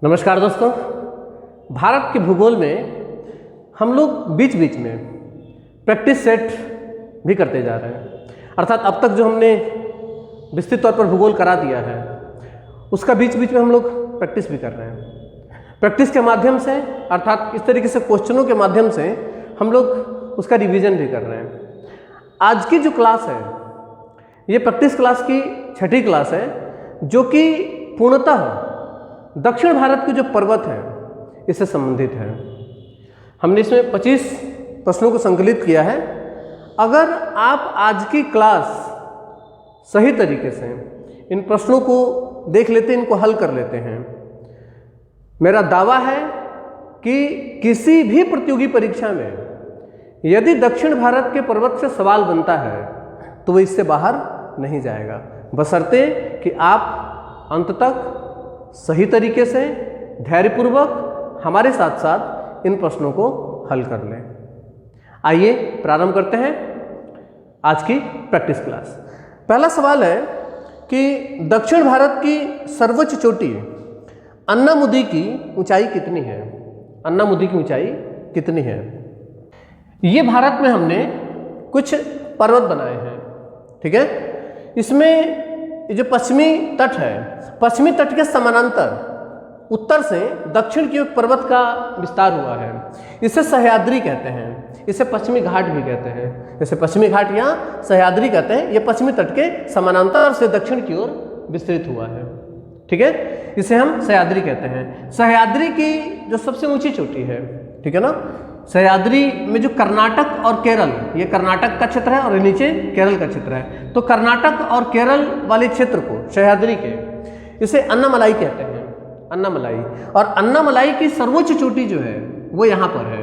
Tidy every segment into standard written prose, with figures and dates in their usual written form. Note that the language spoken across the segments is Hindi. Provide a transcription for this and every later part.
नमस्कार दोस्तों। भारत के भूगोल में हम लोग बीच बीच में प्रैक्टिस सेट भी करते जा रहे हैं, अर्थात अब तक जो हमने विस्तृत तौर पर भूगोल करा दिया है उसका बीच बीच में हम लोग प्रैक्टिस भी कर रहे हैं। प्रैक्टिस के माध्यम से अर्थात इस तरीके से क्वेश्चनों के माध्यम से हम लोग उसका रिवीजन भी कर रहे हैं। आज की जो क्लास है ये प्रैक्टिस क्लास की छठी क्लास है, जो कि पूर्णतः दक्षिण भारत के जो पर्वत हैं इससे संबंधित है। हमने इसमें 25 प्रश्नों को संकलित किया है। अगर आप आज की क्लास सही तरीके से इन प्रश्नों को देख लेते, इनको हल कर लेते हैं, मेरा दावा है कि किसी भी प्रतियोगी परीक्षा में यदि दक्षिण भारत के पर्वत से सवाल बनता है तो वो इससे बाहर नहीं जाएगा, बशर्ते कि आप अंत तक सही तरीके से धैर्यपूर्वक हमारे साथ साथ इन प्रश्नों को हल कर लें। आइए प्रारंभ करते हैं आज की प्रैक्टिस क्लास। पहला सवाल है कि दक्षिण भारत की सर्वोच्च चोटी अन्नामुदी की ऊंचाई कितनी है? अन्नामुदी की ऊंचाई कितनी है? ये भारत में हमने कुछ पर्वत बनाए हैं, ठीक है। इसमें जो पश्चिमी तट है, पश्चिमी तट के समानांतर उत्तर से दक्षिण की ओर पर्वत का विस्तार हुआ है। इसे सह्याद्री कहते हैं, इसे पश्चिमी घाट भी कहते हैं। जैसे पश्चिमी घाट या सह्याद्री कहते हैं, ये पश्चिमी तट के समानांतर से दक्षिण की ओर विस्तृत हुआ है, ठीक है। इसे हम सह्याद्री कहते हैं। सह्याद्री की जो सबसे ऊंची चोटी है, ठीक है ना, सह्याद्री में जो कर्नाटक और केरल, ये कर्नाटक का क्षेत्र है और नीचे केरल का क्षेत्र है, तो कर्नाटक और केरल वाले क्षेत्र को सह्याद्री के इसे अन्नामलाई कहते हैं, अन्नामलाई। और अन्नामलाई की सर्वोच्च चोटी जो है वो यहाँ पर है।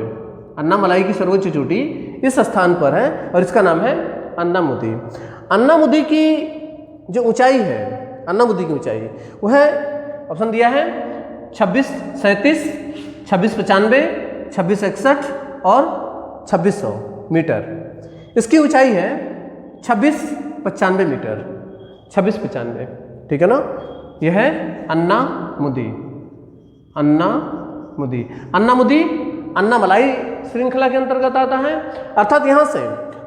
अन्नामलाई की सर्वोच्च चोटी इस स्थान पर है और इसका नाम है अन्नामुदी। अन्नामुदी की जो ऊंचाई है, अन्नामुदी की ऊंचाई वो है, ऑप्शन दिया है 2637, 2695, 2661 और 2600 मीटर। इसकी ऊंचाई है 2695 मीटर, 2695, ठीक है ना। यह है अन्नामुदी। अन्नामुदी, अन्नामुदी अन्नामलाई श्रृंखला के अंतर्गत आता है। अर्थात यहां से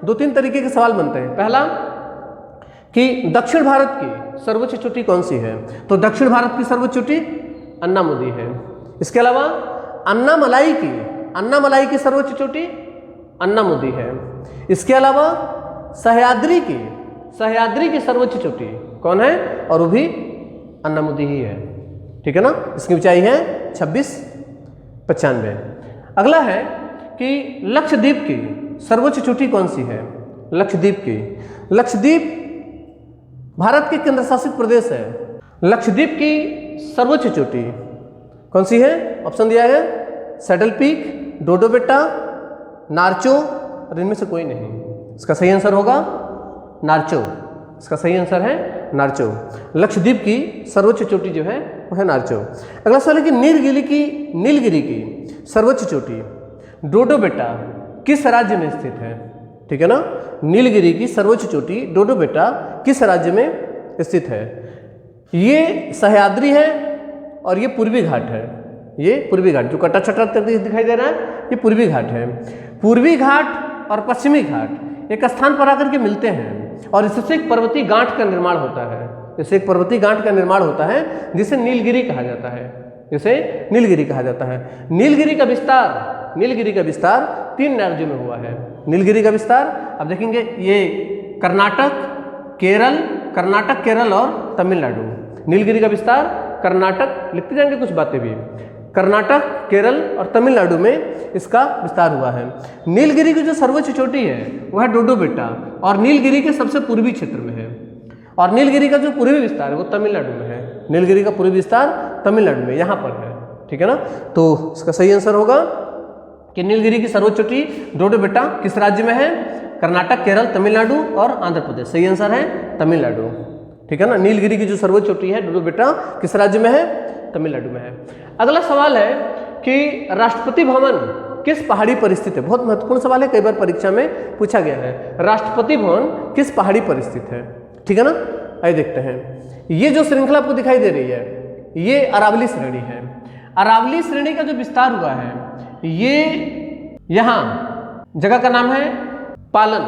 दो तीन तरीके के सवाल बनते हैं। पहला कि दक्षिण भारत की सर्वोच्च चोटी कौन सी है, तो दक्षिण भारत की सर्वोच्च चोटी अन्नामुदी है। इसके अलावा अन्नामलाई की सर्वोच्च चोटी अन्नामुदी है। इसके अलावा सह्याद्री की सर्वोच्च चोटी कौन है, और वो भी अन्नामुदी ही है, ठीक है ना। इसकी ऊंचाई है 2695। अगला है कि लक्षद्वीप की सर्वोच्च चोटी कौन सी है? लक्षद्वीप भारत के केंद्र शासित प्रदेश है। लक्षद्वीप की सर्वोच्च चोटी कौन सी है? ऑप्शन दिया है सैडल पीक, डोडो बेट्टा, नार्चो, और इनमें से कोई नहीं। इसका सही आंसर होगा नार्चो। इसका सही आंसर है नार्चो। लक्षद्वीप की सर्वोच्च चोटी जो है वो है नार्चो। अगला सवाल है कि नीलगिरी की सर्वोच्च चोटी डोडो बेट्टा किस राज्य में स्थित है? ठीक है ना। नीलगिरी की सर्वोच्च चोटी डोडो बेट्टा किस राज्य में स्थित है? ये सह्याद्री है और ये पूर्वी घाट है। ये पूर्वी घाट जो कटा छटा दिखाई दे रहा है, ये पूर्वी घाट है। पूर्वी घाट और पश्चिमी घाट एक स्थान पर आकर के मिलते हैं और इससे एक पर्वतीय गांठ का निर्माण होता है। इससे एक पर्वतीय गांठ का निर्माण होता है जिसे नीलगिरी कहा जाता है। इसे नीलगिरी कहा जाता है। नीलगिरी का विस्तार 3 राज्यों में हुआ है। नीलगिरी का विस्तार अब देखेंगे, ये कर्नाटक, केरल और तमिलनाडु। नीलगिरी का विस्तार कर्नाटक, लिखते जाएंगे कुछ बातें भी, कर्नाटक, केरल और तमिलनाडु में इसका विस्तार हुआ है। नीलगिरी की जो सर्वोच्च चोटी है वह है डोडो बेट्टा और नीलगिरी के सबसे पूर्वी क्षेत्र में है। और नीलगिरी का जो पूर्वी विस्तार है वो तमिलनाडु में है। नीलगिरी का पूर्वी विस्तार तमिलनाडु में यहाँ पर है, ठीक है ना। तो इसका सही आंसर होगा कि नीलगिरी की सर्वोच्च चोटी डोडो बेट्टा किस राज्य में है? कर्नाटक, केरल, तमिलनाडु और आंध्र प्रदेश। सही आंसर है तमिलनाडु, ठीक है ना। नीलगिरी की जो सर्वोच्च चोटी है डोडो बेट्टा किस राज्य में है? तमिलनाडु में है। अगला सवाल है कि राष्ट्रपति भवन किस पहाड़ी पर स्थित है? बहुत महत्वपूर्ण सवाल है, कई बार परीक्षा में पूछा गया है। राष्ट्रपति भवन किस पहाड़ी पर स्थित है? ठीक है ना। आइए देखते हैं। ये जो श्रृंखला आपको दिखाई दे रही है ये अरावली श्रेणी है। अरावली श्रेणी का जो विस्तार हुआ है ये यहाँ जगह का नाम है पालन,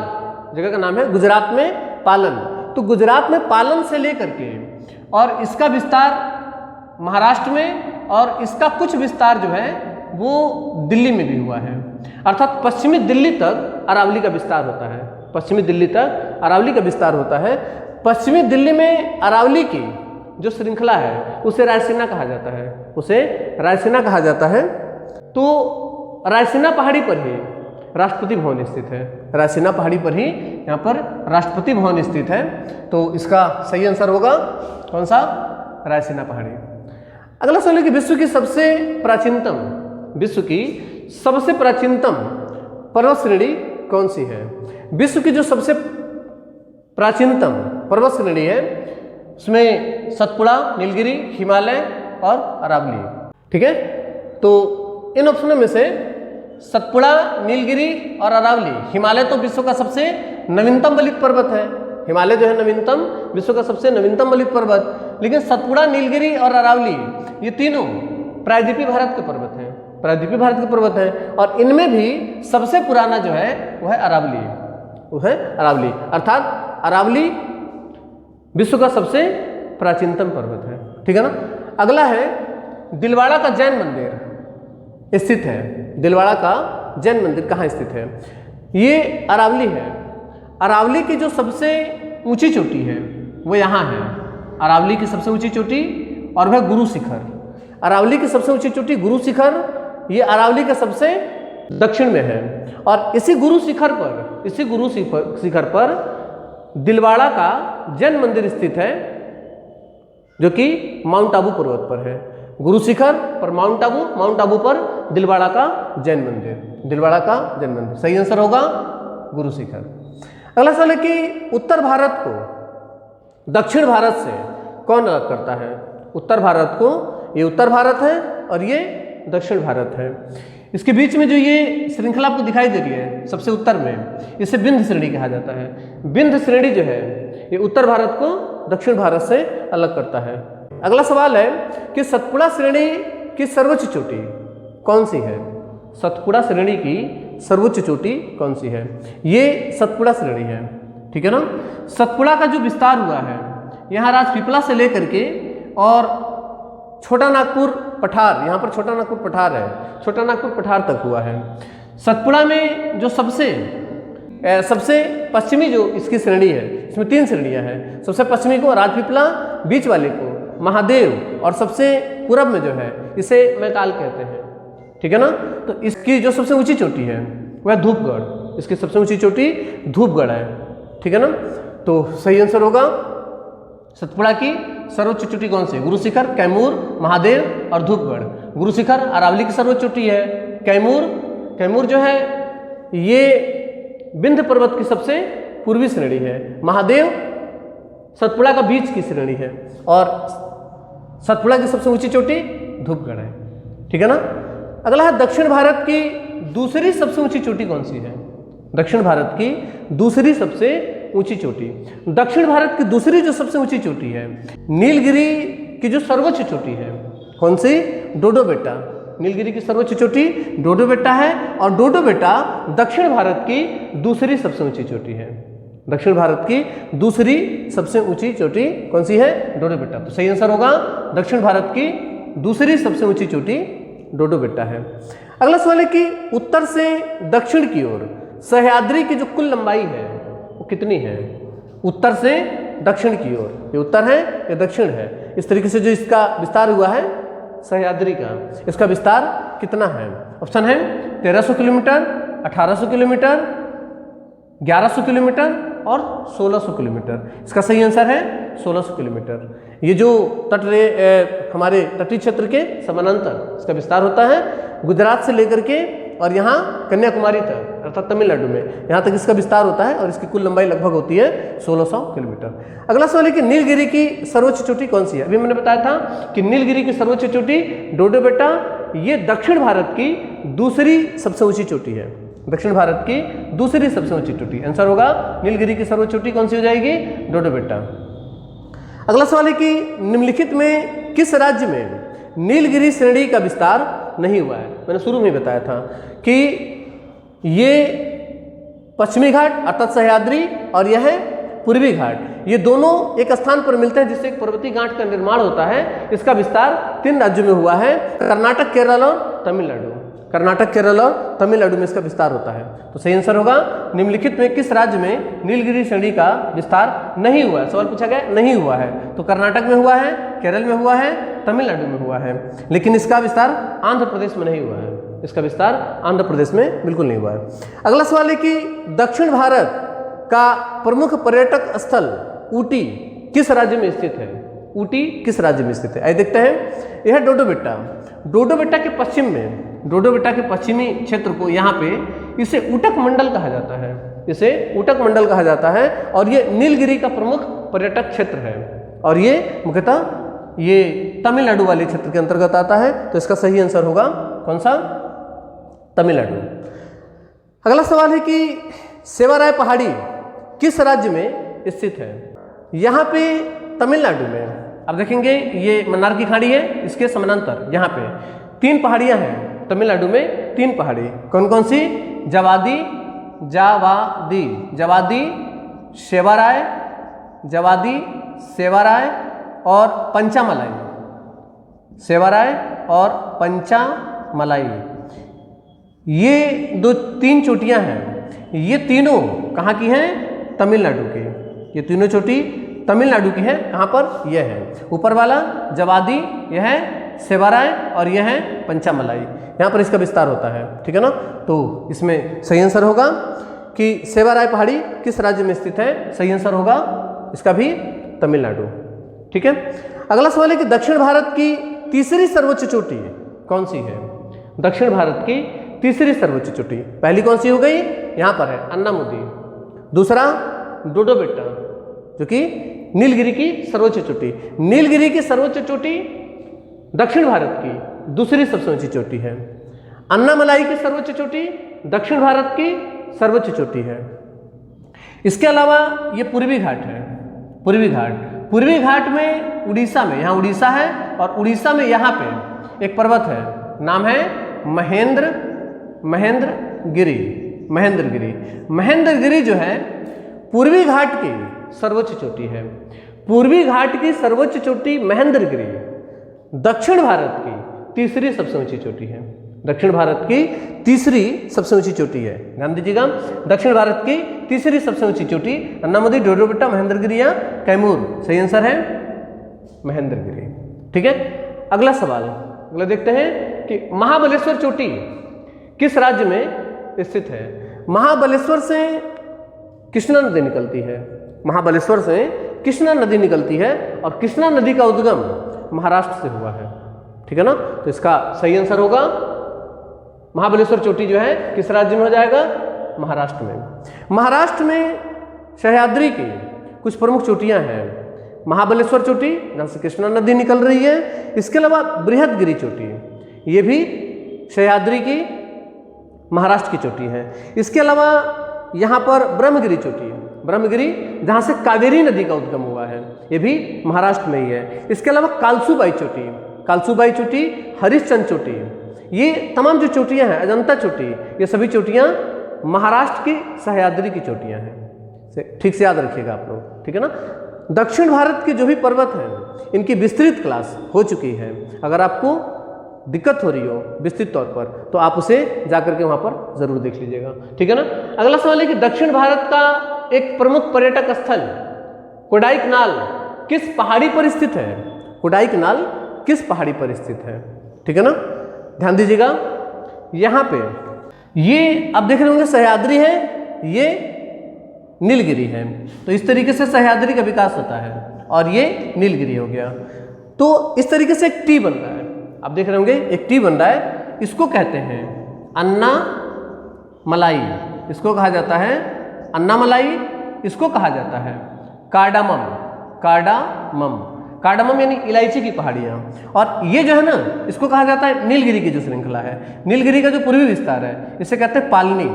जगह का नाम है गुजरात में पालन। तो गुजरात में पालन से लेकर के और इसका विस्तार महाराष्ट्र में और इसका कुछ विस्तार जो है वो दिल्ली में भी हुआ है। अर्थात पश्चिमी दिल्ली तक अरावली का विस्तार होता है, पश्चिमी दिल्ली तक अरावली का विस्तार होता है। पश्चिमी दिल्ली में अरावली की जो श्रृंखला है उसे रायसीना कहा जाता है, उसे रायसीना कहा जाता है। तो रायसीना पहाड़ी पर ही राष्ट्रपति भवन स्थित है, रायसीना पहाड़ी पर ही यहाँ पर राष्ट्रपति भवन स्थित है। तो इसका सही आंसर होगा कौन सा? रायसीना पहाड़ी। अगला सवाल है कि विश्व की सबसे प्राचीनतम, विश्व की सबसे प्राचीनतम पर्वत श्रेणी कौन सी है? विश्व की जो सबसे प्राचीनतम पर्वत श्रेणी है उसमें सतपुड़ा, नीलगिरी, हिमालय और अरावली। ठीक है, तो इन ऑप्शनों में से सतपुड़ा, नीलगिरी और अरावली, हिमालय तो विश्व का सबसे नवीनतम बलित पर्वत है, हिमालय जो है नवीनतम, विश्व का सबसे नवीनतम बलित पर्वत। लेकिन सतपुड़ा, नीलगिरी और अरावली ये तीनों प्रायद्वीपीय भारत के पर्वत हैं, प्रायद्वीपीय भारत के पर्वत हैं। और इनमें भी सबसे पुराना जो है वो है अरावली, वो है अरावली। अर्थात अरावली विश्व का सबसे प्राचीनतम पर्वत है। ठीक है ना। अगला है दिलवाड़ा का जैन मंदिर स्थित है, दिलवाड़ा का जैन मंदिर कहाँ स्थित है? ये अरावली है। अरावली की जो सबसे ऊंची चोटी है वो यहाँ है, अरावली की सबसे ऊंची चोटी, और वह गुरु शिखर। अरावली की सबसे ऊंची चोटी गुरु शिखर, ये अरावली के सबसे दक्षिण में है। और इसी गुरु शिखर पर, इसी गुरु शिखर पर दिलवाड़ा का जैन मंदिर स्थित है जो कि माउंट आबू पर्वत पर है। गुरु शिखर पर माउंट आबू, माउंट आबू पर दिलवाड़ा का जैन मंदिर, दिलवाड़ा का जैन मंदिर। सही आंसर होगा गुरु शिखर। अगला सवाल है कि उत्तर भारत को दक्षिण भारत से कौन अलग करता है? उत्तर भारत को, ये उत्तर भारत है और ये दक्षिण भारत है। इसके बीच में जो ये श्रृंखला आपको दिखाई दे रही है सबसे उत्तर में, इसे विंध्य श्रेणी कहा जाता है। विंध्य श्रेणी जो है ये उत्तर भारत को दक्षिण भारत से अलग करता है। अगला सवाल है कि सतपुड़ा श्रेणी की सर्वोच्च चोटी कौन सी है? सतपुड़ा श्रेणी की सर्वोच्च चोटी कौन सी है? ये सतपुड़ा श्रेणी है। ठीक है ना। सतपुड़ा का जो विस्तार हुआ है यहाँ राजपीपला से लेकर के और छोटा नागपुर पठार, यहाँ पर छोटा नागपुर पठार है, छोटा नागपुर पठार तक हुआ है। सतपुड़ा में जो सबसे पश्चिमी जो इसकी श्रेणी है, इसमें 3 श्रेणियां हैं। सबसे पश्चिमी को राजपीपला, बीच वाले को महादेव और सबसे पूरब में जो है इसे मैकाल कहते हैं। ठीक है ना। तो इसकी जो सबसे ऊंची चोटी है वह धूपगढ़, इसकी सबसे ऊंची चोटी धूपगढ़ है। ठीक है ना। तो सही आंसर होगा सतपुड़ा की सर्वोच्च चोटी कौन सी? गुरु शिखर, कैमूर, महादेव और धूपगढ़। गुरु शिखर अरावली की सर्वोच्च चोटी है। कैमूर जो है ये विंध्य पर्वत की सबसे पूर्वी श्रेणी है। महादेव सतपुड़ा का बीच की श्रेणी है और सतपुड़ा की सबसे ऊंची चोटी धूपगढ़ है। ठीक है ना। अगला है दक्षिण भारत की दूसरी सबसे ऊंची चोटी कौन सी है? दक्षिण भारत की दूसरी सबसे ऊंची चोटी, दक्षिण भारत की दूसरी जो सबसे ऊंची चोटी है नीलगिरी की जो सर्वोच्च चोटी है कौन सी? डोडो बेटा। नीलगिरी की सर्वोच्च चोटी डोडो बेटा है और डोडो बेटा दक्षिण भारत की दूसरी सबसे ऊंची चोटी है। दक्षिण भारत की दूसरी सबसे ऊंची चोटी कौन सी है? डोडो बेटा। तो सही आंसर होगा दक्षिण भारत की दूसरी सबसे ऊंची चोटी डोडो बेटा है। अगला सवाल है कि उत्तर से दक्षिण की ओर सह्याद्री की जो कुल लंबाई है वो कितनी है? उत्तर से दक्षिण की ओर, ये उत्तर है ये दक्षिण है, इस तरीके से जो इसका विस्तार हुआ है सह्याद्री का, इसका विस्तार कितना है? ऑप्शन है 1300 किलोमीटर, 1800 किलोमीटर, 1100 किलोमीटर और 1600 किलोमीटर। इसका सही आंसर है 1600 किलोमीटर। ये जो हमारे तटीय क्षेत्र के समानांतर इसका विस्तार होता है, गुजरात से लेकर के और यहाँ कन्याकुमारी तक अर्थात तमिलनाडु में यहाँ तक इसका विस्तार होता है और इसकी कुल लंबाई लगभग होती है 1600 किलोमीटर। अगला सवाल है कि नीलगिरी की सर्वोच्च चोटी कौन सी है? अभी मैंने बताया था कि नीलगिरी की सर्वोच्च चोटी डोडो बेटा, ये दक्षिण भारत की दूसरी सबसे ऊंची चोटी है। दक्षिण भारत की दूसरी सबसे ऊंची चोटी। आंसर होगा नीलगिरी की सर्वोच्च चोटी कौन सी हो जाएगी? डोडो बेटा। अगला सवाल है कि निम्नलिखित में किस राज्य में नीलगिरी श्रेणी का विस्तार नहीं हुआ है। मैंने शुरू में बताया था कि ये पश्चिमी घाट अर्थात सह्याद्री और यह है पूर्वी घाट, ये दोनों एक स्थान पर मिलते हैं जिससे एक पर्वतीय गांठ का निर्माण होता है। इसका विस्तार 3 राज्यों में हुआ है, कर्नाटक, केरल और तमिलनाडु। कर्नाटक, केरल और तमिलनाडु में इसका विस्तार होता है। तो सही आंसर होगा निम्नलिखित में किस राज्य में नीलगिरी श्रेणी का विस्तार नहीं हुआ है। सवाल पूछा गया नहीं हुआ है, तो कर्नाटक में हुआ है, केरल में हुआ है, तमिलनाडु में हुआ है, लेकिन इसका विस्तार आंध्र प्रदेश में नहीं हुआ है। इसका विस्तार आंध्र प्रदेश में बिल्कुल नहीं हुआ है। अगला सवाल है कि दक्षिण भारत का प्रमुख पर्यटक स्थल ऊटी किस राज्य में स्थित है? ऊटी किस राज्य में स्थित है? आइए देखते हैं। यह डोडो बेट्टा, डोडो बेट्टा के पश्चिम में, डोडो बेट्टा के पश्चिमी क्षेत्र को यहाँ पे इसे ऊटक मंडल कहा जाता है, इसे ऊटक मंडल कहा जाता है और ये नीलगिरी का प्रमुख पर्यटक क्षेत्र है और ये मुख्यतः ये तमिलनाडु वाले क्षेत्र के अंतर्गत आता है। तो इसका सही आंसर होगा कौन सा? तमिलनाडु। अगला सवाल है कि सेवाराय पहाड़ी किस राज्य में स्थित है? यहाँ पे तमिलनाडु में। अब देखेंगे ये मन्नार की खाड़ी है, इसके समानांतर यहाँ पे 3 पहाड़ियाँ हैं तमिलनाडु में, 3 पहाड़ी कौन कौन सी? जवादी, जावादी, जवादी, सेवाराय, जवादी, सेवाराय और पंचामलाई, सेवाराय और पंचामलाई। ये 3 चोटियाँ हैं, ये तीनों कहाँ की हैं? तमिलनाडु की। ये तीनों चोटी तमिलनाडु की है। कहाँ पर? यह है ऊपर वाला जवादी, यह है सेवाराय और यह है पंचामलाई। यहाँ पर इसका विस्तार होता है, ठीक है ना। तो इसमें सही आंसर होगा कि सेवाराय पहाड़ी किस राज्य में स्थित है? सही आंसर होगा इसका भी तमिलनाडु, ठीक है। अगला सवाल है कि दक्षिण भारत की तीसरी सर्वोच्च चोटी कौन सी है? दक्षिण भारत की तीसरी सर्वोच्च चोटी पहली कौन सी हो गई? यहाँ पर है अन्नामुदी, दूसरा डोडो बेट्टा जो कि नीलगिरी की सर्वोच्च चोटी। नीलगिरी की सर्वोच्च चोटी दक्षिण भारत की दूसरी सबसे ऊंची चोटी है। अन्नामलाई की सर्वोच्च चोटी दक्षिण भारत की सर्वोच्च चोटी है। इसके अलावा ये पूर्वी घाट है, पूर्वी घाट। पूर्वी घाट में उड़ीसा में, यहाँ उड़ीसा है और उड़ीसा में यहाँ पे एक पर्वत है, नाम है महेंद्रगिरी। महेंद्रगिरी जो है पूर्वी घाट की सर्वोच्च चोटी है। पूर्वी घाट की सर्वोच्च चोटी महेंद्रगिरी दक्षिण भारत की तीसरी सबसे ऊंची चोटी है। दक्षिण भारत की तीसरी सबसे ऊंची चोटी है, ध्यान दीजिएगा। दक्षिण भारत की तीसरी सबसे ऊंची चोटी अन्नामुदी, डोडो बेट्टा, महेंद्रगिरी या कैमूर। सही आंसर है महेंद्रगिरी, ठीक है। अगला सवाल, अगला देखते हैं कि महाबलेश्वर चोटी किस राज्य में स्थित है? महाबलेश्वर से कृष्णा नदी निकलती है, महाबलेश्वर से कृष्णा नदी निकलती है और कृष्णा नदी का उद्गम महाराष्ट्र से हुआ है, ठीक है ना। तो इसका सही आंसर होगा महाबलेश्वर चोटी जो है किस राज्य में हो जाएगा? महाराष्ट्र में। महाराष्ट्र में सह्याद्री की कुछ प्रमुख चोटियां हैं। महाबलेश्वर चोटी जहाँ से कृष्णा नदी निकल रही है, इसके अलावा बृहदगिरी चोटी, ये भी सह्याद्री की महाराष्ट्र की चोटी है। इसके अलावा यहाँ पर ब्रह्मगिरी चोटी, ब्रह्मगिरी जहाँ से कावेरी नदी का उद्गम हुआ है, ये भी महाराष्ट्र में ही है। इसके अलावा कालसूबाई चोटी, कालसूबाई चोटी, हरिश्चंद्र चोटी, ये तमाम जो चोटियाँ हैं, अजंता चोटी, ये सभी चोटियाँ महाराष्ट्र की सह्याद्री की चोटियाँ हैं। ठीक से याद रखिएगा आप लोग, ठीक है ना। दक्षिण भारत के जो भी पर्वत हैं, इनकी विस्तृत क्लास हो चुकी है। अगर आपको दिक्कत हो रही हो विस्तृत तौर पर, तो आप उसे जाकर के वहाँ पर जरूर देख लीजिएगा, ठीक है ना। अगला सवाल है कि दक्षिण भारत का एक प्रमुख पर्यटक स्थल कोडाईकनाल किस पहाड़ी पर स्थित है? कोडाईकनाल किस पहाड़ी पर स्थित है, ठीक है ना। ध्यान दीजिएगा, यहाँ पे ये आप देख रहे होंगे सह्याद्री है, ये नीलगिरी है। तो इस तरीके से सह्याद्री का विकास होता है और ये नीलगिरी हो गया। तो इस तरीके से एक टी बन रहा है, आप देख रहे होंगे एक टी बन रहा है। इसको कहते हैं अन्नामलाई, इसको कहा जाता है अन्नामलाई, इसको कहा जाता है कार्डामम। कार्डामम, कार्डामम यानी इलायची की पहाड़ियाँ। और ये जो है ना, इसको कहा जाता है नीलगिरी की जो श्रृंखला है, नीलगिरी का जो पूर्वी विस्तार है, इसे कहते हैं पालनी,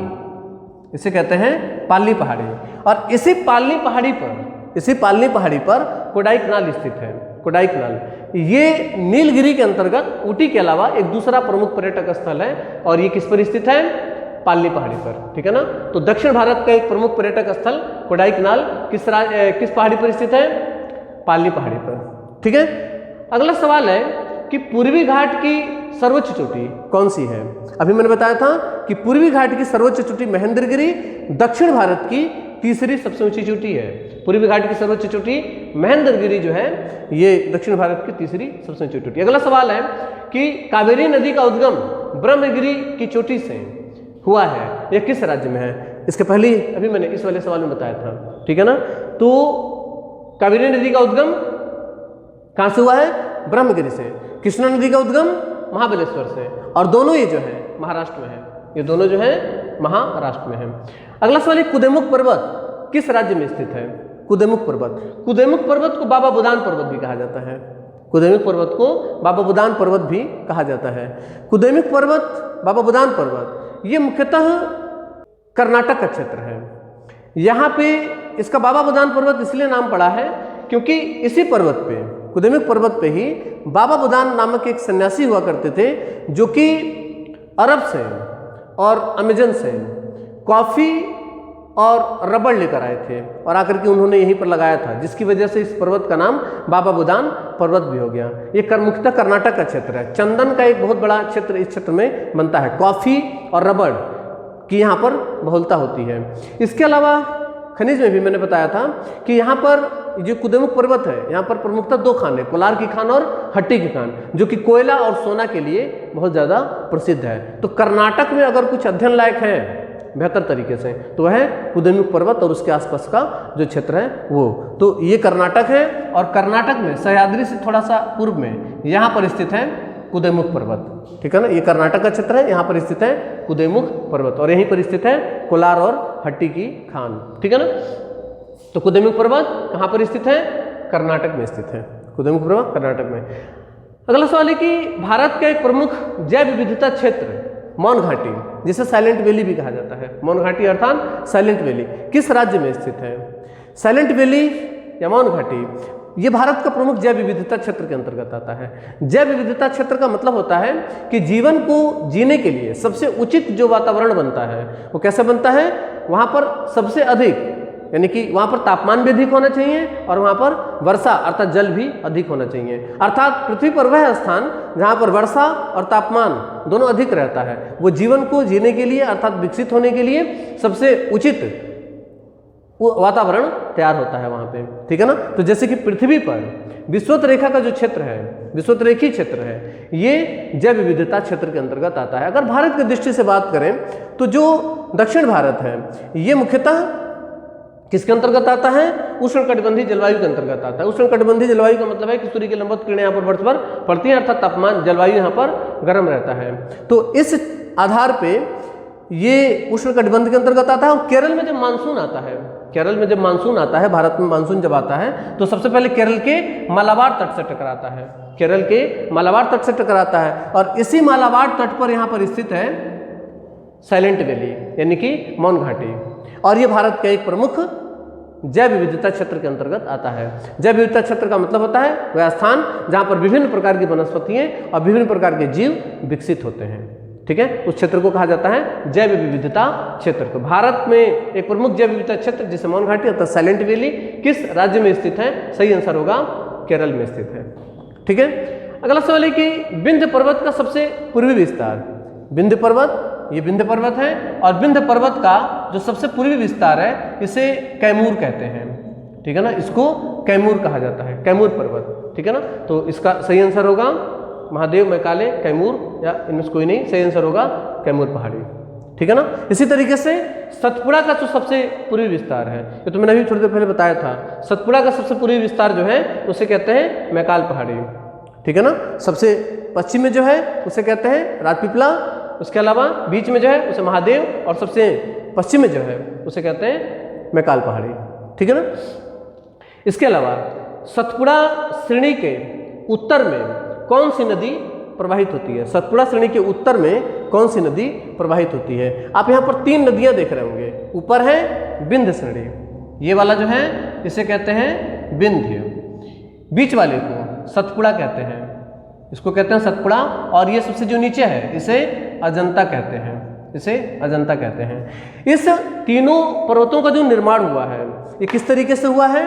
इसे कहते हैं पालनी पहाड़ी। और इसी पालनी पहाड़ी पर कोडाईकनाल स्थित है। कोडाईकनाल ये नीलगिरी के अंतर्गत ऊटी के अलावा एक दूसरा प्रमुख पर्यटक स्थल है और ये किस पर स्थित है? पालनी पहाड़ी पर, ठीक है ना। तो दक्षिण भारत का एक प्रमुख पर्यटक स्थल कोडाईकनाल किस पहाड़ी पर स्थित है? पालनी पहाड़ी पर, ठीक है। अगला सवाल है कि पूर्वी घाट की सर्वोच्च चोटी कौन सी है? अभी मैंने बताया था कि पूर्वी घाट की सर्वोच्च चोटी महेंद्रगिरी दक्षिण भारत की तीसरी सबसे ऊंची चोटी है। पूर्वी घाट की सर्वोच्च चोटी महेंद्रगिरी जो है ये दक्षिण भारत की तीसरी सबसे ऊंची चोटी। अगला सवाल है कि कावेरी नदी का उद्गम ब्रह्मगिरी की चोटी से हुआ है, यह किस राज्य में है? इसके पहले अभी मैंने इस वाले सवाल में बताया था, ठीक है ना। तो कावेरी नदी का उद्गम कहां से हुआ है? ब्रह्मगिरी से। कृष्णा नदी का उद्गम महाबलेश्वर से, और दोनों ये जो है महाराष्ट्र में है, ये दोनों जो है महाराष्ट्र में है। अगला सवाल है कुदेमुख पर्वत किस राज्य में स्थित है? कुदेमुख पर्वत, कुदेमुख पर्वत को बाबा बुदान पर्वत भी कहा जाता है। कुदेमुख पर्वत को बाबा बुदान पर्वत भी कहा जाता है। कुदेमुख पर्वत, बाबा बुदान पर्वत, ये मुख्यतः कर्नाटक का क्षेत्र है। यहाँ पे इसका बाबा बुदान पर्वत इसलिए नाम पड़ा है क्योंकि इसी पर्वत पे, कुदेमुख पर्वत पे ही बाबा बुदान नामक एक सन्यासी हुआ करते थे जो कि अरब से और अमेजन से कॉफ़ी और रबड़ लेकर आए थे और आकर के उन्होंने यहीं पर लगाया था, जिसकी वजह से इस पर्वत का नाम बाबा बुदान पर्वत भी हो गया। ये मुख्यतः कर्नाटक का क्षेत्र है। चंदन का एक बहुत बड़ा क्षेत्र इस क्षेत्र में बनता है। कॉफ़ी और रबड़ की यहाँ पर बहुलता होती है। इसके अलावा खनिज में भी मैंने बताया था कि यहाँ पर जो कुदेमुख पर्वत है, यहाँ पर प्रमुखतः दो खान है, कोलार की खान और हट्टी की खान, जो कि कोयला और सोना के लिए बहुत ज़्यादा प्रसिद्ध है। तो कर्नाटक में अगर कुछ अध्ययन लायक है बेहतर तरीके से तो वह है कुदेमुख पर्वत और उसके आसपास का जो क्षेत्र है वो। तो ये कर्नाटक है और कर्नाटक में सह्याद्री से थोड़ा सा पूर्व में यहाँ पर स्थित है कुदेमुख पर्वत, ठीक है ना। ये कर्नाटक का क्षेत्र है, यहाँ पर स्थित है कुदेमुख पर्वत और यहीं पर स्थित है कोलार और हट्टी की खान, ठीक है ना। तो कुदेमुख पर्वत कहाँ पर स्थित है? कर्नाटक में स्थित है। कुदेमुख पर्वत कर्नाटक में। अगला सवाल है कि भारत का एक प्रमुख जैव विविधता क्षेत्र मौन घाटी, जिसे साइलेंट वैली भी कहा जाता है, मौन घाटी अर्थात साइलेंट वैली, किस राज्य में स्थित है? साइलेंट वैली या मौन घाटी ये भारत का प्रमुख जैव विविधता क्षेत्र के अंतर्गत आता है। जैव विविधता क्षेत्र का मतलब होता है कि जीवन को जीने के लिए सबसे उचित जो वातावरण बनता है वो कैसे बनता है? वहाँ पर सबसे अधिक, यानी कि वहाँ पर तापमान भी अधिक होना चाहिए और वहाँ पर वर्षा अर्थात जल भी अधिक होना चाहिए। अर्थात पृथ्वी पर वह स्थान जहाँ पर वर्षा और तापमान दोनों अधिक रहता है वो जीवन को जीने के लिए अर्थात विकसित होने के लिए सबसे उचित वातावरण तैयार होता है वहाँ पे, ठीक है ना। तो जैसे कि पृथ्वी पर विषुवत रेखा का जो क्षेत्र है, विषुवत रेखी क्षेत्र है, ये जैव विविधता क्षेत्र के अंतर्गत आता है। अगर भारत की दृष्टि से बात करें तो जो दक्षिण भारत है ये मुख्यतः किसके अंतर्गत आता है? उष्णकटिबंधीय जलवायु के अंतर्गत आता है। उष्णकटिबंधीय जलवायु का मतलब है कि सूर्य की लंबवत किरणें यहाँ पर वर्ष भर पड़ती हैं अर्थात तापमान जलवायु यहाँ पर गर्म रहता है। तो इस आधार पे ये उष्णकटिबंध के अंतर्गत आता है। और केरल में जब मानसून आता है, केरल में जब मानसून आता है, भारत में मानसून जब आता है तो सबसे पहले केरल के मालाबार तट से टकराता है, केरल के मालाबार तट से टकराता है और इसी मालाबार तट पर यहाँ पर स्थित है साइलेंट वैली यानी कि मौन घाटी, और ये भारत का एक प्रमुख जैव विविधता क्षेत्र के अंतर्गत आता है। जैव विविधता क्षेत्र का मतलब होता है वह स्थान जहाँ पर विभिन्न प्रकार की वनस्पतियाँ और विभिन्न प्रकार के जीव विकसित होते हैं, ठीक है। उस क्षेत्र को कहा जाता है जैव विविधता क्षेत्र। तो भारत में एक प्रमुख जैव विविधता क्षेत्र जिसे मौन घाटी अर्थात साइलेंट वैली किस राज्य में स्थित है? सही आंसर होगा केरल में स्थित है, ठीक है। अगला सवाल है कि विंध्य पर्वत का सबसे पूर्वी विस्तार, विंध्य पर्वत ये विंध्य पर्वत है और विंध्य पर्वत का जो सबसे पूर्वी विस्तार है इसे कैमूर कहते हैं, ठीक है ना। इसको कैमूर कहा जाता है, कैमूर पर्वत, ठीक है ना। तो इसका सही आंसर होगा महादेव, मैकाले, कैमूर या इनमें से कोई नहीं, सही आंसर होगा कैमूर पहाड़ी, ठीक है ना। इसी तरीके से सतपुड़ा का जो सबसे पूर्वी विस्तार है, ये तो मैंने अभी थोड़ी देर पहले बताया था, सतपुड़ा का सबसे पूर्वी विस्तार जो है उसे कहते हैं मैकाल पहाड़ी, ठीक है ना। सबसे पश्चिम में जो है उसे कहते हैं राजपीपला, उसके अलावा बीच में जो है उसे महादेव और सबसे पश्चिम में जो है उसे कहते हैं मैकाल पहाड़ी, ठीक है ना। इसके अलावा सतपुड़ा श्रेणी के उत्तर में कौन सी नदी प्रवाहित होती है? सतपुड़ा श्रेणी के उत्तर में कौन सी नदी प्रवाहित होती है? आप यहाँ पर 3 नदियाँ देख रहे होंगे। ऊपर है विंध्य श्रेणी, ये वाला जो है इसे कहते हैं विंध्य। बीच वाले को सतपुड़ा कहते हैं, इसको कहते हैं सतपुड़ा। और ये सबसे जो नीचे है इसे अजंता कहते हैं, इसे अजंता कहते हैं। इस तीनों पर्वतों का जो निर्माण हुआ है ये किस तरीके से हुआ है?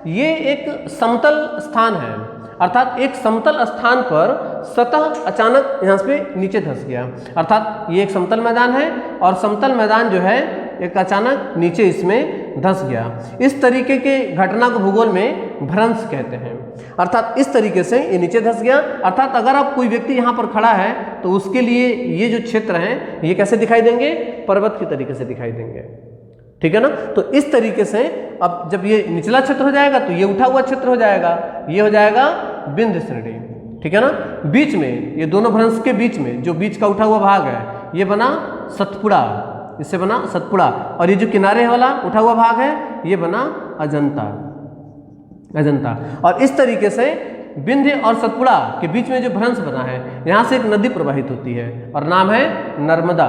ये एक समतल स्थान है, अर्थात एक समतल स्थान पर सतह अचानक यहाँ पे नीचे धंस गया, अर्थात ये एक समतल मैदान है और समतल मैदान जो है एक अचानक नीचे इसमें धंस गया। इस तरीके के घटना को भूगोल में भ्रंश कहते हैं, अर्थात इस तरीके से ये नीचे धंस गया। अर्थात अगर आप कोई व्यक्ति यहाँ पर खड़ा है तो उसके लिए ये जो क्षेत्र हैं ये कैसे दिखाई देंगे? पर्वत की तरीके से दिखाई देंगे, ठीक है ना। तो इस तरीके से अब जब ये निचला क्षेत्र हो जाएगा तो ये उठा हुआ क्षेत्र हो जाएगा, ये हो जाएगा विंध्य श्रेणी, ठीक है ना। बीच में ये दोनों भ्रंश के बीच में जो बीच का उठा हुआ भाग है ये बना सतपुड़ा, इससे बना सतपुड़ा। और ये जो किनारे वाला उठा हुआ भाग है ये बना अजंता, अजंता। और इस तरीके से विंध्य और सतपुड़ा के बीच में जो भ्रंश बना है यहाँ से एक नदी प्रवाहित होती है और नाम है नर्मदा।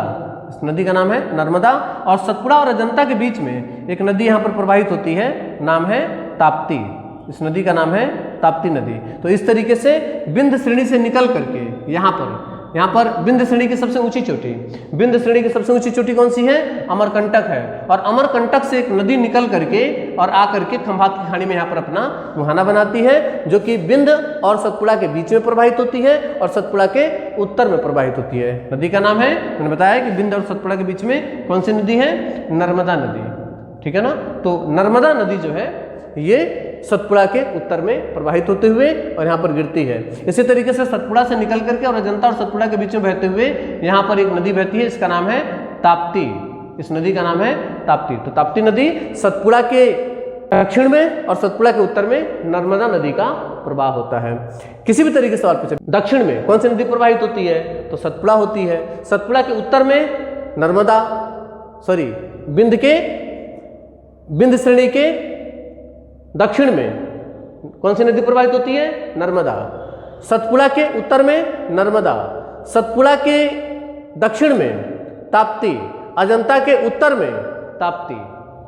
इस नदी का नाम है नर्मदा। और सतपुड़ा और अजंता के बीच में एक नदी यहाँ पर प्रवाहित होती है, नाम है ताप्ती। इस नदी का नाम है ताप्ती नदी। तो इस तरीके से विंध्य श्रेणी से निकल करके यहाँ पर विंध्य श्रेणी की सबसे ऊंची चोटी, विंध्य श्रेणी की सबसे ऊंची चोटी कौन सी है? अमरकंटक है। और अमरकंटक से एक नदी निकल करके और आकर के खंभात की खाड़ी में यहाँ पर अपना मुहाना बनाती है, जो कि विंध्य और सतपुड़ा के बीच में प्रवाहित होती है और सतपुड़ा के उत्तर में प्रवाहित होती है। नदी का नाम है, मैंने बताया कि विंध्य और सतपुड़ा के बीच में कौन सी नदी है? नर्मदा नदी, ठीक है ना। तो नर्मदा नदी जो है ये सतपुड़ा के उत्तर में प्रवाहित होते हुए और यहाँ पर गिरती है। इसी तरीके से सतपुड़ा से निकल करके और अजंता और सतपुड़ा के बीच में बहते हुए यहाँ पर एक नदी बहती है, इसका नाम है ताप्ती। इस नदी का नाम है ताप्ती। तो ताप्ती नदी सतपुड़ा के दक्षिण में और सतपुड़ा के उत्तर में नर्मदा नदी का प्रवाह होता है। किसी भी तरीके से सवाल पूछे, दक्षिण में कौन सी नदी प्रवाहित होती है? तो सतपुड़ा होती है। सतपुड़ा के उत्तर में नर्मदा, विंध्य श्रेणी के दक्षिण में कौन सी नदी प्रवाहित होती है? नर्मदा। सतपुड़ा के उत्तर में नर्मदा, सतपुड़ा के दक्षिण में ताप्ती, अजंता के उत्तर में ताप्ती,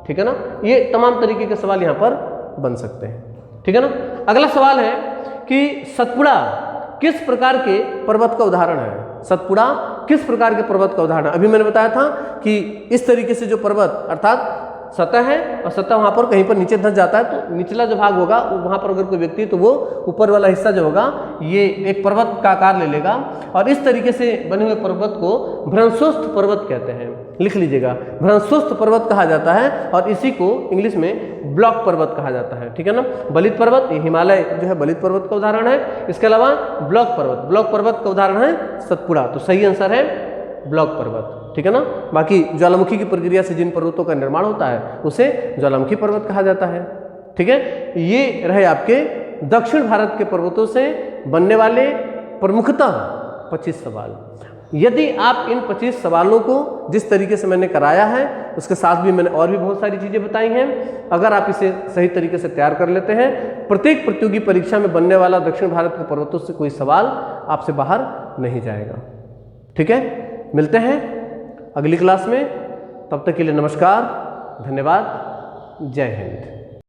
ठीक है ना। ये तमाम तरीके के सवाल यहाँ पर बन सकते हैं, ठीक है ना। अगला सवाल है कि सतपुड़ा किस प्रकार के पर्वत का उदाहरण है? सतपुड़ा किस प्रकार के पर्वत का उदाहरण है? अभी मैंने बताया था कि इस तरीके से जो पर्वत अर्थात सतह है और सतह वहाँ पर कहीं पर नीचे धंस जाता है तो निचला जो भाग होगा वहाँ पर अगर कोई व्यक्ति तो वो ऊपर वाला हिस्सा जो होगा ये एक पर्वत का आकार ले लेगा। और इस तरीके से बने हुए पर्वत को भ्रंशोस्थ पर्वत कहते हैं, लिख लीजिएगा। भ्रंशोस्थ पर्वत कहा जाता है और इसी को इंग्लिश में ब्लॉक पर्वत कहा जाता है, ठीक है ना। बलित पर्वत, ये हिमालय जो है बलित पर्वत का उदाहरण है। इसके अलावा ब्लॉक पर्वत का उदाहरण है सतपुड़ा। तो सही आंसर है ब्लॉक पर्वत, ठीक है ना। बाकी ज्वालामुखी की प्रक्रिया से जिन पर्वतों का निर्माण होता है उसे ज्वालामुखी पर्वत कहा जाता है, ठीक है। ये रहे आपके दक्षिण भारत के पर्वतों से बनने वाले प्रमुखतः 25 सवाल। यदि आप इन 25 सवालों को जिस तरीके से मैंने कराया है उसके साथ भी मैंने और भी बहुत सारी चीज़ें बताई हैं, अगर आप इसे सही तरीके से तैयार कर लेते हैं, प्रत्येक प्रतियोगी परीक्षा में बनने वाला दक्षिण भारत के पर्वतों से कोई सवाल आपसे बाहर नहीं जाएगा, ठीक है। मिलते हैं अगली क्लास में, तब तक के लिए नमस्कार, धन्यवाद, जय हिंद।